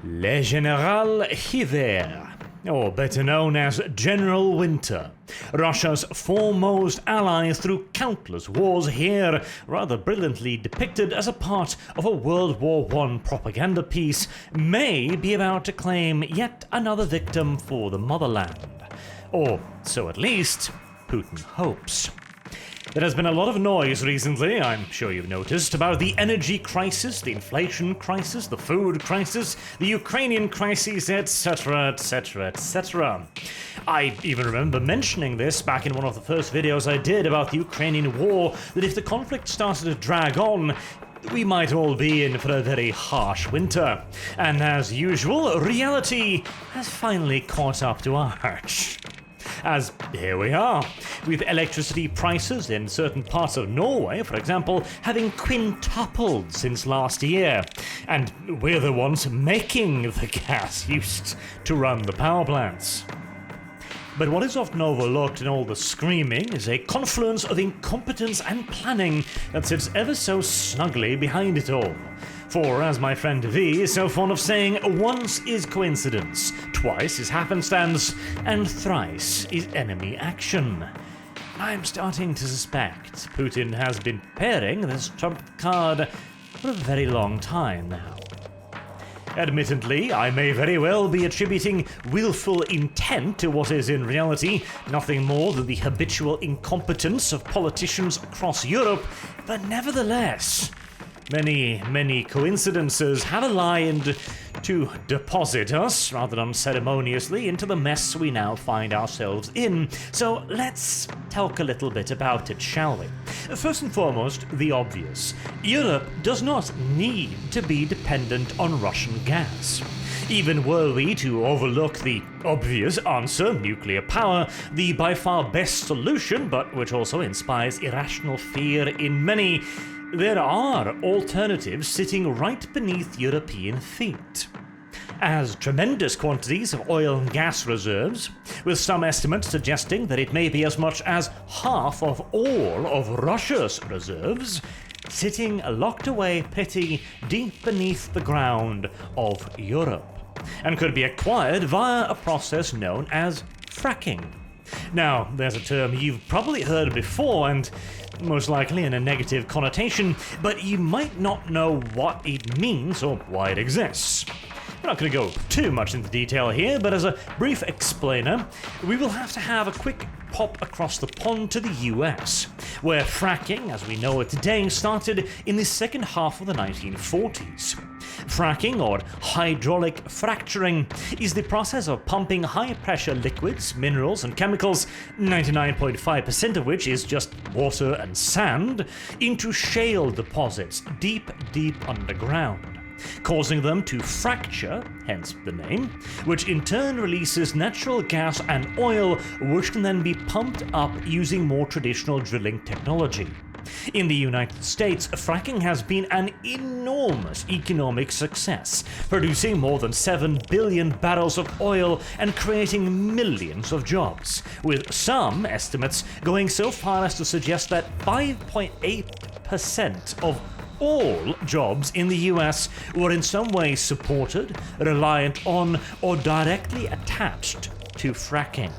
Le Général Hiver, or better known as General Winter, Russia's foremost ally through countless wars, here rather brilliantly depicted as a part of a World War I propaganda piece, may be about to claim yet another victim for the motherland. Or so at least Putin hopes. There has been a lot of noise recently, I'm sure you've noticed, about the energy crisis, the inflation crisis, the food crisis, the Ukrainian crisis, etc, etc, etc. I even remember mentioning this back in one of the first videos I did about the Ukrainian war, that if the conflict started to drag on, we might all be in for a very harsh winter. And as usual, reality has finally caught up to ours. As here we are, with electricity prices in certain parts of Norway, for example, having quintupled since last year, and we're the ones making the gas used to run the power plants. But what is often overlooked in all the screaming is a confluence of incompetence and planning that sits ever so snugly behind it all. For, as my friend V is so fond of saying, once is coincidence, twice is happenstance, and thrice is enemy action. I'm starting to suspect Putin has been preparing this trump card for a very long time now. Admittedly, I may very well be attributing willful intent to what is in reality nothing more than the habitual incompetence of politicians across Europe, but nevertheless, many coincidences have aligned to deposit us, rather unceremoniously, into the mess we now find ourselves in. So let's talk a little bit about it, shall we? First and foremost, the obvious. Europe does not need to be dependent on Russian gas. Even were we to overlook the obvious answer, nuclear power, the by far best solution, but which also inspires irrational fear in many, there are alternatives sitting right beneath European feet. As tremendous quantities of oil and gas reserves, with some estimates suggesting that it may be as much as half of all of Russia's reserves, sitting locked away pretty deep beneath the ground of Europe, and could be acquired via a process known as fracking. Now, there's a term you've probably heard before, and most likely in a negative connotation, but you might not know what it means or why it exists. We're not going to go too much into detail here, but as a brief explainer, we will have to have a quick pop across the pond to the US, where fracking, as we know it today, started in the second half of the 1940s. Fracking, or hydraulic fracturing, is the process of pumping high-pressure liquids, minerals, and chemicals, 99.5% of which is just water and sand, into shale deposits deep underground, causing them to fracture, hence the name, which in turn releases natural gas and oil, which can then be pumped up using more traditional drilling technology. In the United States, fracking has been an enormous economic success, producing more than 7 billion barrels of oil and creating millions of jobs, with some estimates going so far as to suggest that 5.8% of all jobs in the US were in some way supported, reliant on, or directly attached to fracking.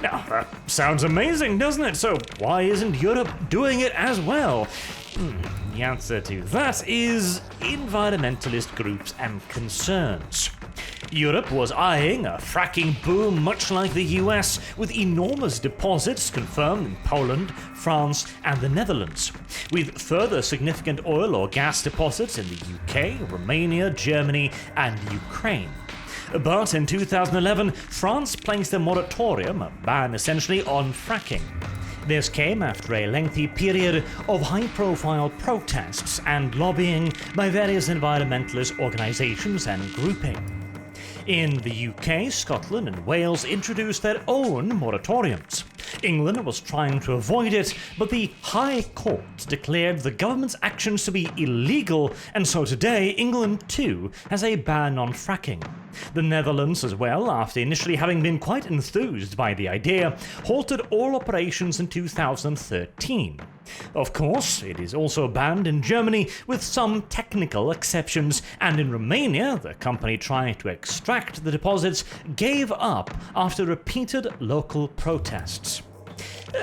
Now, that sounds amazing, doesn't it? So why isn't Europe doing it as well? The answer to that is environmentalist groups and concerns. Europe was eyeing a fracking boom much like the US, with enormous deposits confirmed in Poland, France, and the Netherlands, with further significant oil or gas deposits in the UK, Romania, Germany, and Ukraine. But in 2011, France placed a moratorium, a ban essentially, on fracking. This came after a lengthy period of high-profile protests and lobbying by various environmentalist organisations and groupings. In the UK, Scotland and Wales introduced their own moratoriums. England was trying to avoid it, but the High Court declared the government's actions to be illegal, and so today England too has a ban on fracking. The Netherlands as well, after initially having been quite enthused by the idea, halted all operations in 2013. Of course, it is also banned in Germany with some technical exceptions, and in Romania, the company trying to extract the deposits gave up after repeated local protests.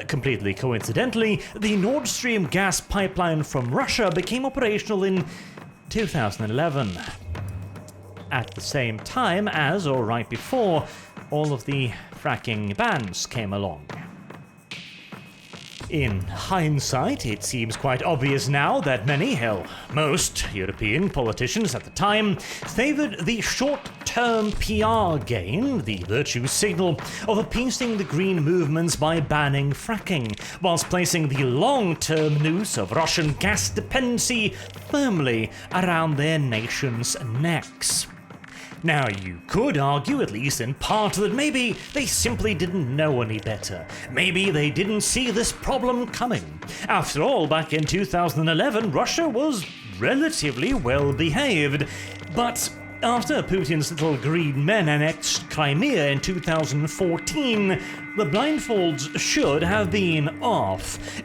Completely coincidentally, the Nord Stream gas pipeline from Russia became operational in 2011. At the same time as, or right before, all of the fracking bans came along. In hindsight, it seems quite obvious now that many, hell, most European politicians at the time favored the short-term PR gain, the virtue signal, of appeasing the green movements by banning fracking, whilst placing the long-term noose of Russian gas dependency firmly around their nation's necks. Now, you could argue, at least in part, that maybe they simply didn't know any better. Maybe they didn't see this problem coming. After all, back in 2011, Russia was relatively well behaved. But after Putin's little green men annexed Crimea in 2014, the blindfolds should have been off.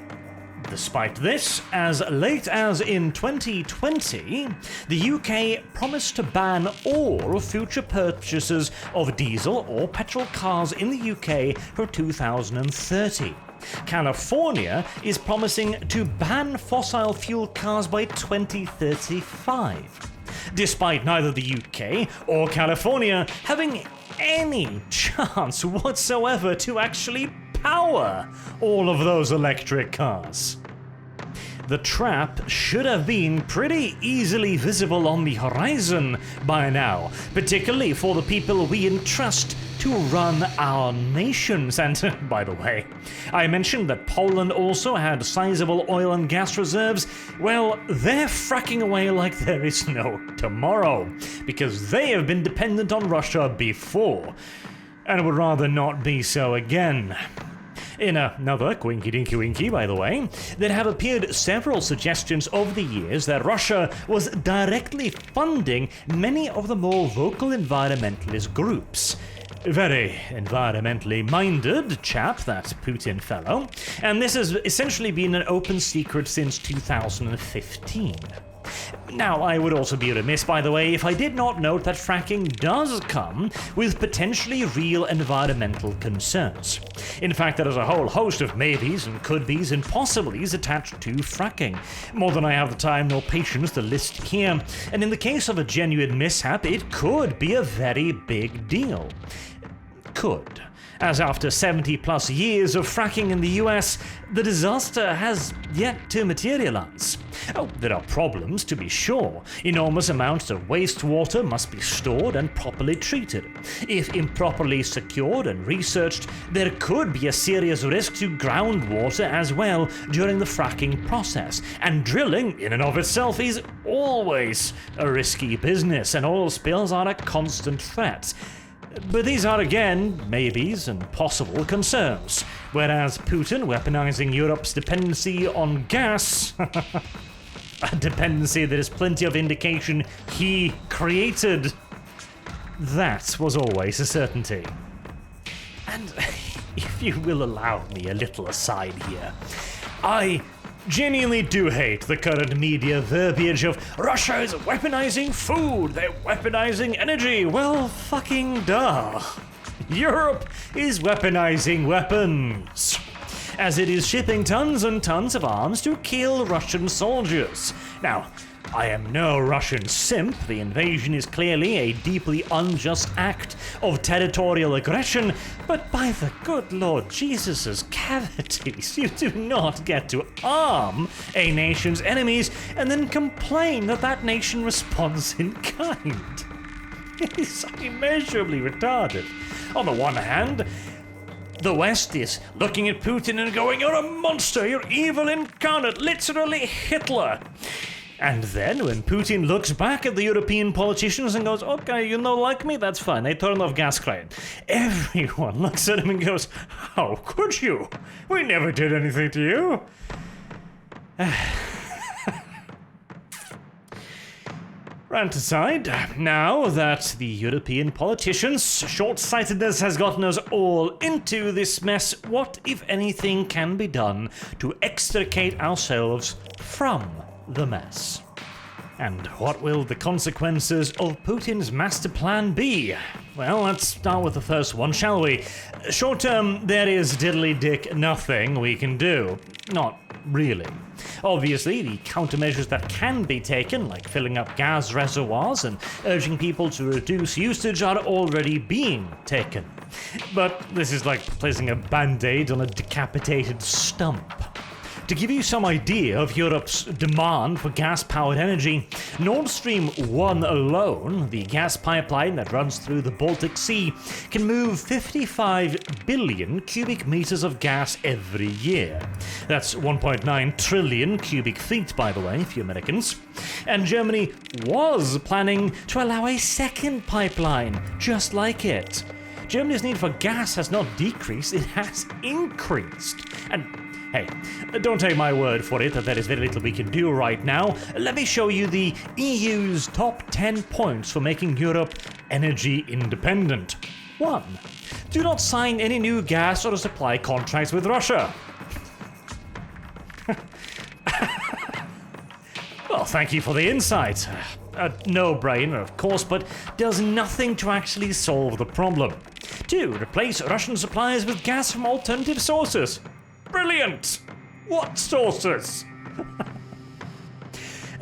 Despite this, as late as in 2020, the UK promised to ban all future purchases of diesel or petrol cars in the UK for 2030. California is promising to ban fossil fuel cars by 2035. Despite neither the UK or California having any chance whatsoever to actually power all of those electric cars. The trap should have been pretty easily visible on the horizon by now, particularly for the people we entrust to run our nations. And by the way, I mentioned that Poland also had sizable oil and gas reserves. Well, they're fracking away like there is no tomorrow, because they have been dependent on Russia before, and would rather not be so again. In another quinky-dinky winky, by the way, there have appeared several suggestions over the years that Russia was directly funding many of the more vocal environmentalist groups. Very environmentally minded chap, that Putin fellow, and this has essentially been an open secret since 2015. Now, I would also be remiss, by the way, if I did not note that fracking does come with potentially real environmental concerns. In fact, there is a whole host of maybes and could-bes and possiblies attached to fracking, more than I have the time nor patience to list here, and in the case of a genuine mishap, it could be a very big deal. Could. As after 70 plus years of fracking in the US, the disaster has yet to materialize. Oh, there are problems, to be sure. Enormous amounts of wastewater must be stored and properly treated. If improperly secured and researched, there could be a serious risk to groundwater as well during the fracking process, and drilling in and of itself is always a risky business, and oil spills are a constant threat. But these are again maybes and possible concerns, whereas Putin weaponizing Europe's dependency on gas, a dependency that is plenty of indication he created, that was always a certainty. And if you will allow me a little aside here, I genuinely do hate the current media verbiage of Russia is weaponizing food, they're weaponizing energy. Well, fucking duh. Europe is weaponizing weapons, as it is shipping tons and tons of arms to kill Russian soldiers. Now, I am no Russian simp. The invasion is clearly a deeply unjust act of territorial aggression, but by the good Lord Jesus' cavities, you do not get to arm a nation's enemies and then complain that that nation responds in kind. It is immeasurably retarded. On the one hand, the West is looking at Putin and going, "You're a monster, you're evil incarnate, literally Hitler." And then when Putin looks back at the European politicians and goes, "Okay, you don't like me, that's fine, I turn off gas crane," everyone looks at him and goes, "How could you? We never did anything to you." Rant aside, now that the European politicians' short-sightedness has gotten us all into this mess, what, if anything, can be done to extricate ourselves from the mess? And what will the consequences of Putin's master plan be? Well, let's start with the first one, shall we? Short term, there is diddly-dick nothing we can do. Not really. Obviously, the countermeasures that can be taken, like filling up gas reservoirs and urging people to reduce usage, are already being taken. But this is like placing a band-aid on a decapitated stump. To give you some idea of Europe's demand for gas-powered energy, Nord Stream 1 alone, the gas pipeline that runs through the Baltic Sea, can move 55 billion cubic meters of gas every year. That's 1.9 trillion cubic feet, by the way, for you Americans. And Germany was planning to allow a second pipeline just like it. Germany's need for gas has not decreased, it has increased. And hey, don't take my word for it that there is very little we can do right now. Let me show you the EU's top 10 points for making Europe energy independent. 1. Do not sign any new gas or supply contracts with Russia. Well, thank you for the insight. A no-brainer, of course, but does nothing to actually solve the problem. 2. Replace Russian suppliers with gas from alternative sources. Brilliant! What sources?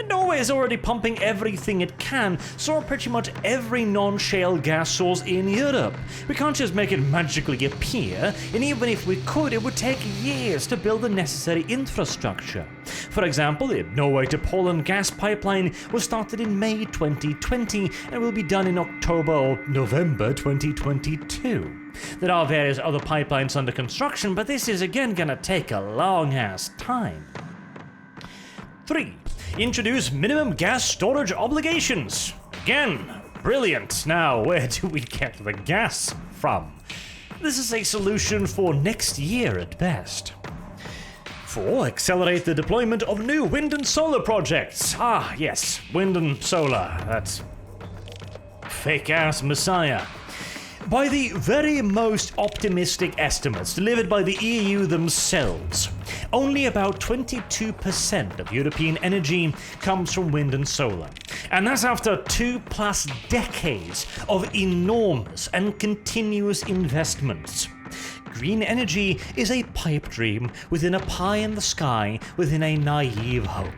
Norway is already pumping everything it can, so are pretty much every non-shale gas source in Europe. We can't just make it magically appear, and even if we could, it would take years to build the necessary infrastructure. For example, the Norway to Poland gas pipeline was started in May 2020 and will be done in October or November 2022. There are various other pipelines under construction, but this is again gonna take a long-ass time. 3. Introduce minimum gas storage obligations. Again, brilliant. Now, where do we get the gas from? This is a solution for next year at best. 4. Accelerate the deployment of new wind and solar projects. Ah, yes, wind and solar. That's fake-ass messiah. By the very most optimistic estimates delivered by the EU themselves, only about 22% of European energy comes from wind and solar. And that's after 2+ decades of enormous and continuous investments. Green energy is a pipe dream within a pie in the sky within a naive hope.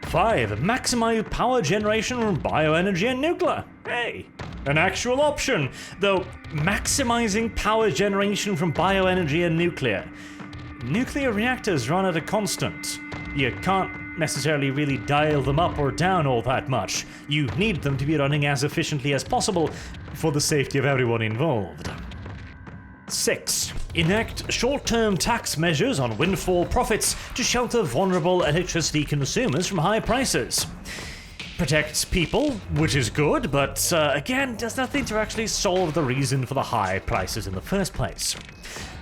5. Maximize power generation from bioenergy and nuclear. Hey, an actual option, though maximizing power generation from bioenergy and nuclear. Nuclear reactors run at a constant. You can't necessarily really dial them up or down all that much. You need them to be running as efficiently as possible for the safety of everyone involved. 6. Enact short-term tax measures on windfall profits to shelter vulnerable electricity consumers from high prices. Protects people, which is good, but again, does nothing to actually solve the reason for the high prices in the first place.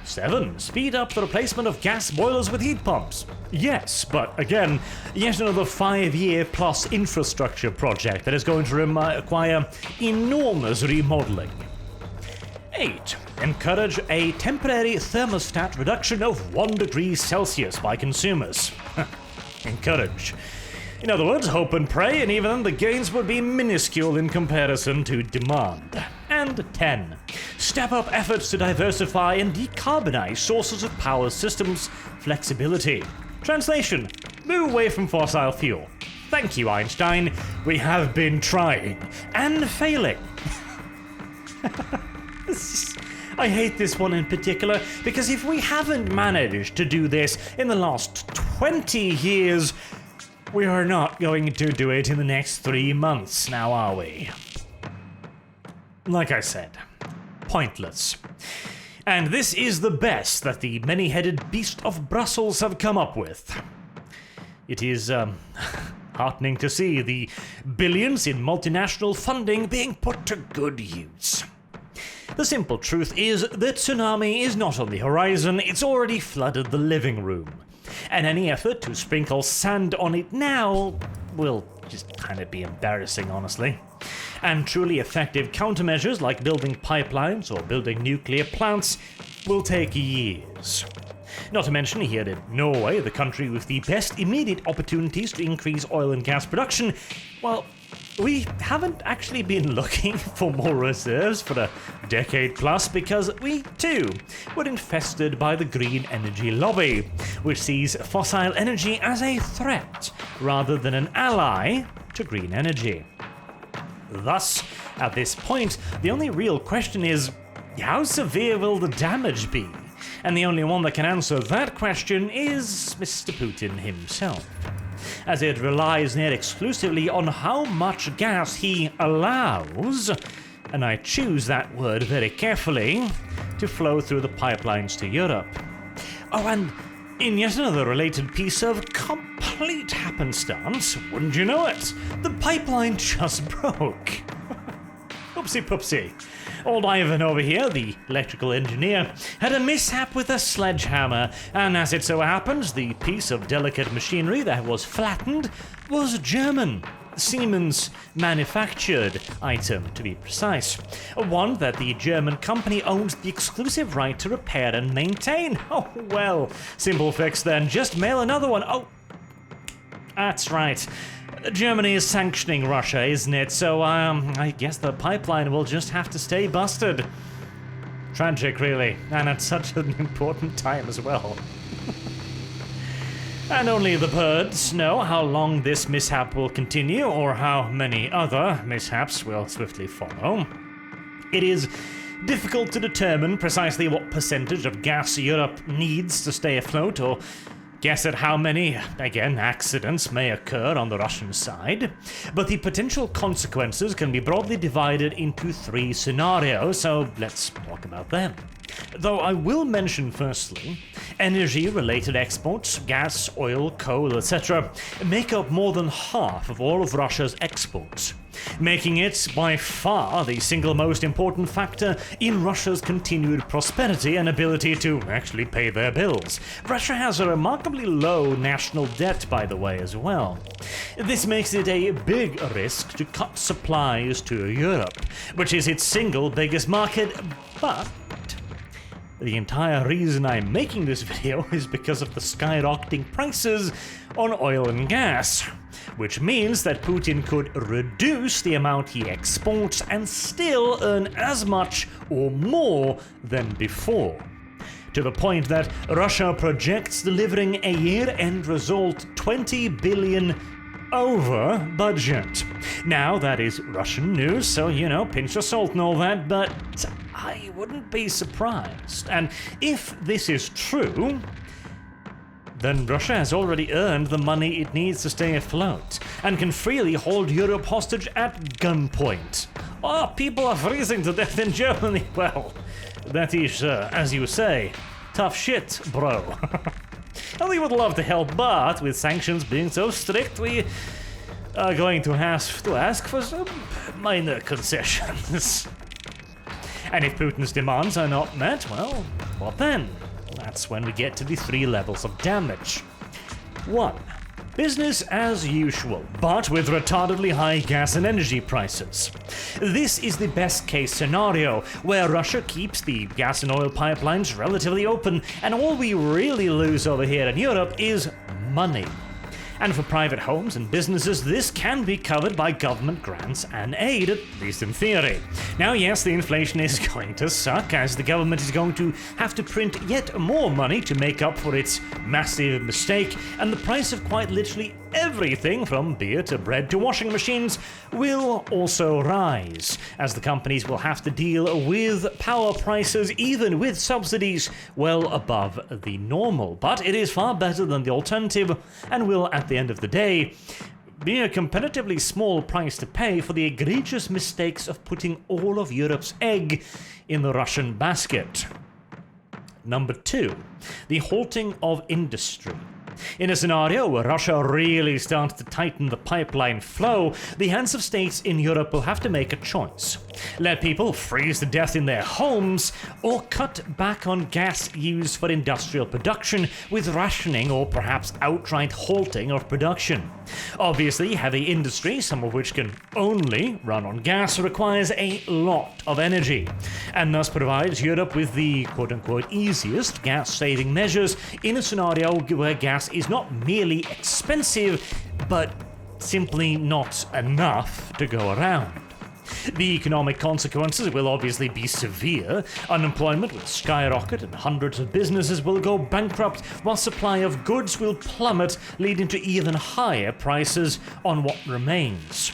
7. Speed up the replacement of gas boilers with heat pumps. Yes, but again, yet another 5-year plus infrastructure project that is going to require enormous remodeling. 8. Encourage a temporary thermostat reduction of 1 degree Celsius by consumers. Encourage. In other words, hope and pray, and even then the gains would be minuscule in comparison to demand. And 10. Step up efforts to diversify and decarbonize sources of power systems. Flexibility. Translation: move away from fossil fuel. Thank you, Einstein. We have been trying and failing. I hate this one in particular because if we haven't managed to do this in the last 20 years, we are not going to do it in the next 3 months, now are we? Like I said, pointless. And this is the best that the many-headed beast of Brussels have come up with. It is heartening to see the billions in multinational funding being put to good use. The simple truth is that tsunami is not on the horizon, it's already flooded the living room. And any effort to sprinkle sand on it now will just kind of be embarrassing, honestly. And truly effective countermeasures like building pipelines or building nuclear plants will take years. Not to mention here in Norway, the country with the best immediate opportunities to increase oil and gas production, well, we haven't actually been looking for more reserves for a decade plus because we, too, were infested by the green energy lobby, which sees fossil energy as a threat rather than an ally to green energy. Thus, at this point, the only real question is, how severe will the damage be? And the only one that can answer that question is Mr. Putin himself, as it relies near exclusively on how much gas he allows, and I choose that word very carefully, to flow through the pipelines to Europe. Oh, and in yet another related piece of complete happenstance, wouldn't you know it, the pipeline just broke. Oopsie poopsie. Old Ivan over here, the electrical engineer, had a mishap with a sledgehammer, and as it so happens, the piece of delicate machinery that was flattened was German. Siemens manufactured item, to be precise. One that the German company owns the exclusive right to repair and maintain. Oh, well, simple fix then, just mail another one. Oh, that's right. Germany is sanctioning Russia, isn't it? So, I guess the pipeline will just have to stay busted. Tragic, really, and at such an important time as well. And only the birds know how long this mishap will continue, or how many other mishaps will swiftly follow. It is difficult to determine precisely what percentage of gas Europe needs to stay afloat, or guess at how many, again, accidents may occur on the Russian side, but the potential consequences can be broadly divided into 3 scenarios, so let's talk about them. Though I will mention firstly, energy-related exports, gas, oil, coal, etc., make up more than half of all of Russia's exports, making it by far the single most important factor in Russia's continued prosperity and ability to actually pay their bills. Russia has a remarkably low national debt, by the way, as well. This makes it a big risk to cut supplies to Europe, which is its single biggest market, but the entire reason I'm making this video is because of the skyrocketing prices on oil and gas, which means that Putin could reduce the amount he exports and still earn as much or more than before, to the point that Russia projects delivering a year-end result 20 billion over budget. Now, that is Russian news, so, pinch of salt and all that, but I wouldn't be surprised. And if this is true, then Russia has already earned the money it needs to stay afloat, and can freely hold Europe hostage at gunpoint. Oh, people are freezing to death in Germany. Well, that is, as you say, tough shit, bro. And we would love to help, but with sanctions being so strict, we are going to have to ask for some minor concessions. And if Putin's demands are not met, well, what then? That's when we get to the 3 levels of damage. 1. Business as usual, but with retardedly high gas and energy prices. This is the best case scenario, where Russia keeps the gas and oil pipelines relatively open, and all we really lose over here in Europe is money. And for private homes and businesses, this can be covered by government grants and aid, at least in theory. Now, yes, the inflation is going to suck, as the government is going to have to print yet more money to make up for its massive mistake, and the price of quite literally everything from beer to bread to washing machines will also rise, as the companies will have to deal with power prices even with subsidies well above the normal. But it is far better than the alternative, and will, at the end of the day, be a comparatively small price to pay for the egregious mistakes of putting all of Europe's egg in the Russian basket. Number 2, the halting of industry. In a scenario where Russia really starts to tighten the pipeline flow, the heads of states in Europe will have to make a choice. Let people freeze to death in their homes, or cut back on gas used for industrial production with rationing or perhaps outright halting of production. Obviously, heavy industry, some of which can only run on gas, requires a lot of energy, and thus provides Europe with the quote-unquote easiest gas-saving measures in a scenario where gas is not merely expensive, but simply not enough to go around. The economic consequences will obviously be severe. Unemployment will skyrocket and hundreds of businesses will go bankrupt, while supply of goods will plummet, leading to even higher prices on what remains.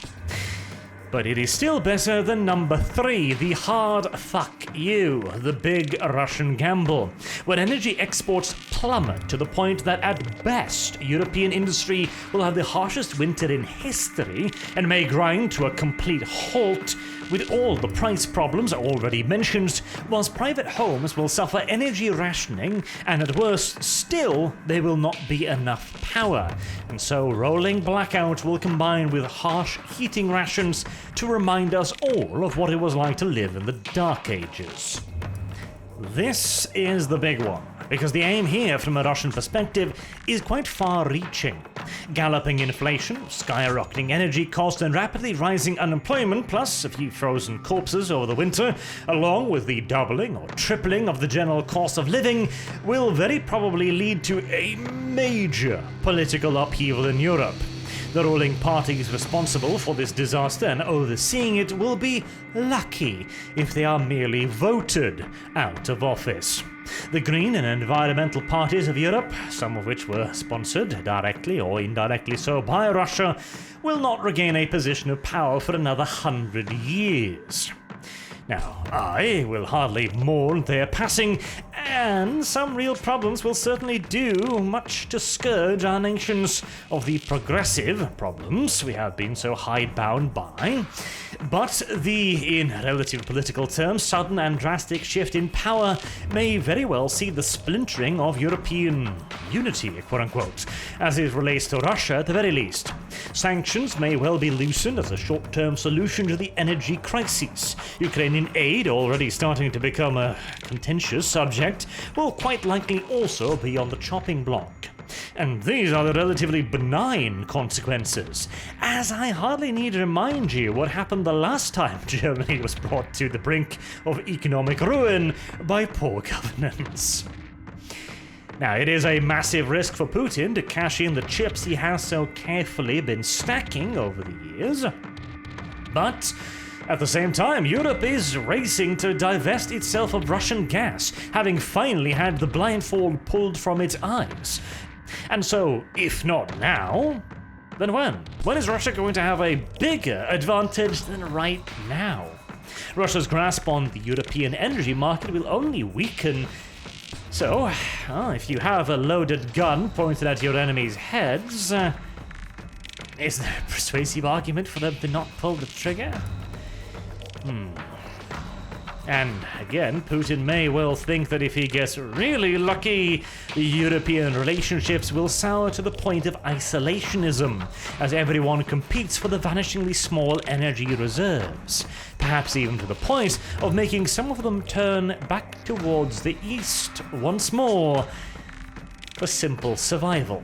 But it is still better than number 3, the hard fuck you, the big Russian gamble, when energy exports plummet to the point that at best European industry will have the harshest winter in history and may grind to a complete halt with all the price problems already mentioned, whilst private homes will suffer energy rationing, and at worst still there will not be enough power, and so rolling blackout will combine with harsh heating rations to remind us all of what it was like to live in the Dark Ages. This is the big one, because the aim here from a Russian perspective is quite far-reaching. Galloping inflation, skyrocketing energy costs, and rapidly rising unemployment, plus a few frozen corpses over the winter, along with the doubling or tripling of the general cost of living, will very probably lead to a major political upheaval in Europe. The ruling parties responsible for this disaster and overseeing it will be lucky if they are merely voted out of office. The Green and environmental parties of Europe, some of which were sponsored directly or indirectly so by Russia, will not regain a position of power for another 100 years. Now, I will hardly mourn their passing, and some real problems will certainly do much to scourge our nations of the progressive problems we have been so hidebound by. But the, in relative political terms, sudden and drastic shift in power may very well see the splintering of European unity, quote-unquote, as it relates to Russia at the very least. Sanctions may well be loosened as a short-term solution to the energy crisis. Ukrainian aid, already starting to become a contentious subject, will quite likely also be on the chopping block. And these are the relatively benign consequences, as I hardly need to remind you what happened the last time Germany was brought to the brink of economic ruin by poor governance. Now, it is a massive risk for Putin to cash in the chips he has so carefully been stacking over the years, but at the same time, Europe is racing to divest itself of Russian gas, having finally had the blindfold pulled from its eyes. And so, if not now, then when? When is Russia going to have a bigger advantage than right now? Russia's grasp on the European energy market will only weaken. So, if you have a loaded gun pointed at your enemy's heads, is there a persuasive argument for them to not pull the trigger? And again, Putin may well think that if he gets really lucky, the European relationships will sour to the point of isolationism, as everyone competes for the vanishingly small energy reserves, perhaps even to the point of making some of them turn back towards the east once more for simple survival.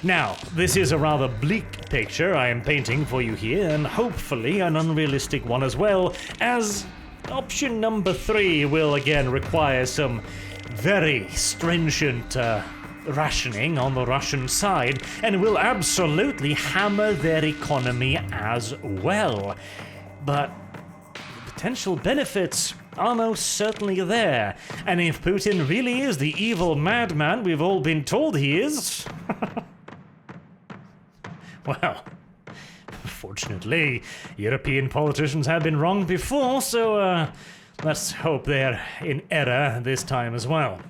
Now, this is a rather bleak picture I am painting for you here, and hopefully an unrealistic one as well, as option number 3 will again require some very stringent rationing on the Russian side, and will absolutely hammer their economy as well. But the potential benefits are most certainly there, and if Putin really is the evil madman we've all been told he is, well, fortunately, European politicians have been wrong before, so let's hope they're in error this time as well.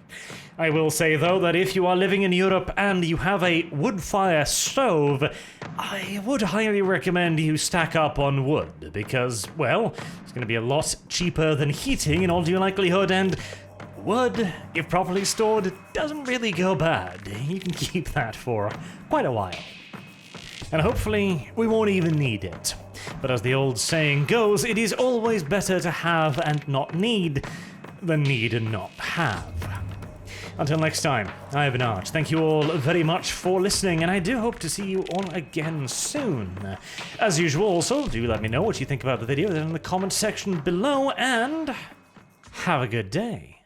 I will say, though, that if you are living in Europe and you have a wood fire stove, I would highly recommend you stack up on wood, because, well, it's going to be a lot cheaper than heating in all due likelihood, and wood, if properly stored, it doesn't really go bad. You can keep that for quite a while. And hopefully, we won't even need it. But as the old saying goes, it is always better to have and not need than need and not have. Until next time, I have been Arch. Thank you all very much for listening, and I do hope to see you all again soon. As usual, also, do let me know what you think about the video in the comment section below, and have a good day.